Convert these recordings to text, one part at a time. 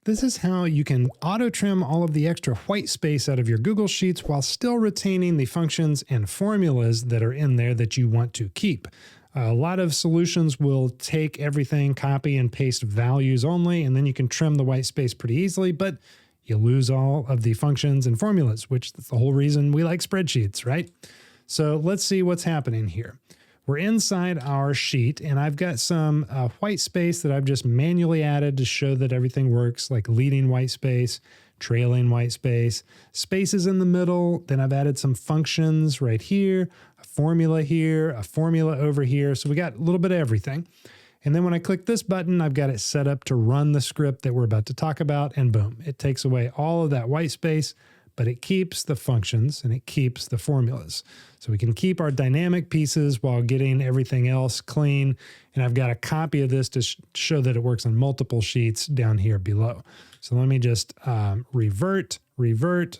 This is how you can auto trim all of the extra white space out of your Google Sheets while still retaining the functions and formulas that are in there that you want to keep. A lot of solutions will take everything, copy and paste values only, and then you can trim the white space pretty easily, but you lose all of the functions and formulas, which is the whole reason we like spreadsheets, right? So let's see what's happening here. We're inside our sheet, and I've got some white space that I've just manually added to show that everything works, like leading white space, trailing white space, spaces in the middle. Then I've added some functions right here, a formula over here. So we got a little bit of everything. And then when I click this button, I've got it set up to run the script that we're about to talk about, and boom, it takes away all of that white space, but it keeps the functions and it keeps the formulas. So we can keep our dynamic pieces while getting everything else clean. And I've got a copy of this to show that it works on multiple sheets down here below. So let me just revert.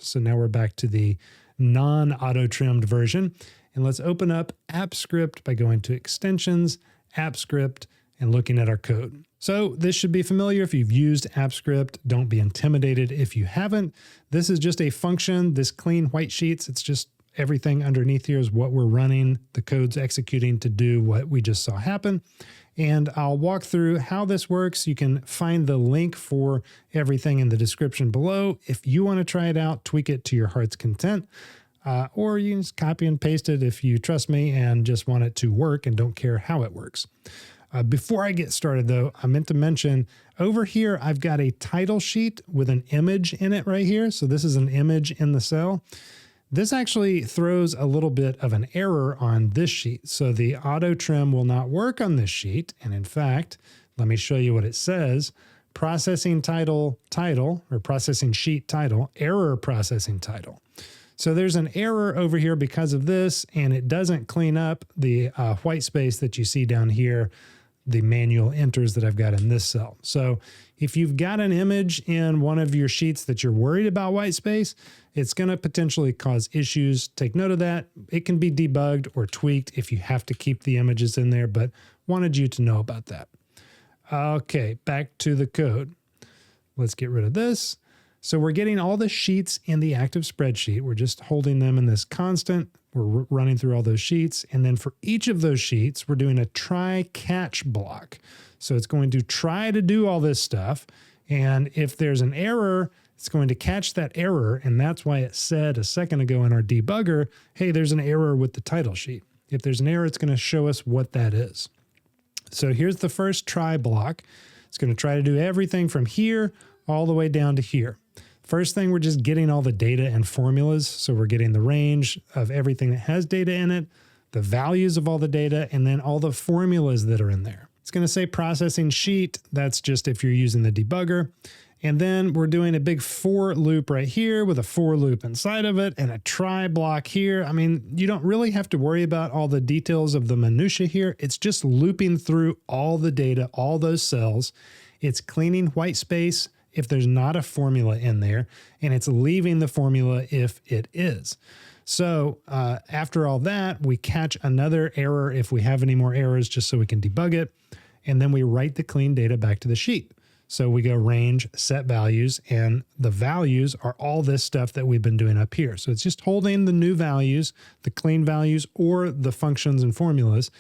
So now we're back to the non-auto trimmed version. And let's open up AppScript by going to Extensions, AppScript, and looking at our code. So this should be familiar if you've used AppScript. Don't be intimidated if you haven't. This is just a function, this clean white sheets. It's just everything underneath here is what we're running. The code's executing to do what we just saw happen. And I'll walk through how this works. You can find the link for everything in the description below. If you want to try it out, tweak it to your heart's content. Or you can just copy and paste it if you trust me and just want it to work and don't care how it works. Before I get started, though, I meant to mention over here, I've got a title sheet with an image in it right here. So this is an image in the cell. This actually throws a little bit of an error on this sheet. So the auto trim will not work on this sheet. And in fact, let me show you what it says. Processing title, or processing sheet title, error processing title. So there's an error over here because of this, and it doesn't clean up the white space that you see down here, the manual enters that I've got in this cell. So if you've got an image in one of your sheets that you're worried about white space, it's going to potentially cause issues. Take note of that. It can be debugged or tweaked if you have to keep the images in there, but wanted you to know about that. Okay, back to the code. Let's get rid of this. So we're getting all the sheets in the active spreadsheet. We're just holding them in this constant. We're running through all those sheets. And then for each of those sheets, we're doing a try-catch block. So it's going to try to do all this stuff. And if there's an error, it's going to catch that error. And that's why it said a second ago in our debugger, hey, there's an error with the title sheet. If there's an error, it's going to show us what that is. So here's the first try block. It's going to try to do everything from here all the way down to here. First thing, we're just getting all the data and formulas. So we're getting the range of everything that has data in it, the values of all the data, and then all the formulas that are in there. It's going to say processing sheet. That's just if you're using the debugger. And then we're doing a big for loop right here with a for loop inside of it and a try block here. I mean, you don't really have to worry about all the details of the minutia here. It's just looping through all the data, all those cells. It's cleaning white space if there's not a formula in there, and it's leaving the formula if it is. So after all that, we catch another error if we have any more errors, just so we can debug it. And then we write the clean data back to the sheet. So we go range, set values, and the values are all this stuff that we've been doing up here. So it's just holding the new values, the clean values, or the functions and formulas,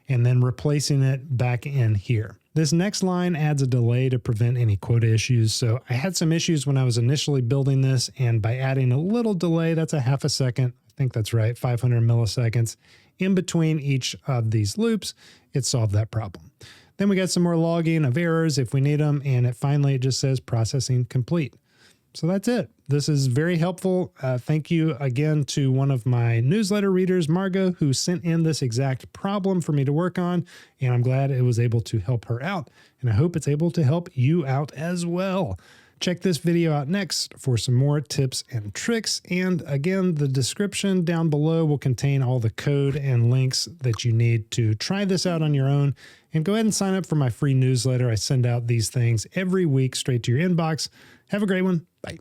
and then replacing it back in here. This next line adds a delay to prevent any quota issues. So I had some issues when I was initially building this, and by adding a little delay, that's a half a second, I think that's right, 500 milliseconds, in between each of these loops, it solved that problem. Then we got some more logging of errors if we need them, and it just says processing complete. So that's it. This is very helpful. Thank you again to one of my newsletter readers, Margot, who sent in this exact problem for me to work on, and I'm glad it was able to help her out, and I hope it's able to help you out as well. Check this video out next for some more tips and tricks, and again, the description down below will contain all the code and links that you need to try this out on your own, and go ahead and sign up for my free newsletter. I send out these things every week straight to your inbox. Have a great one. Bye.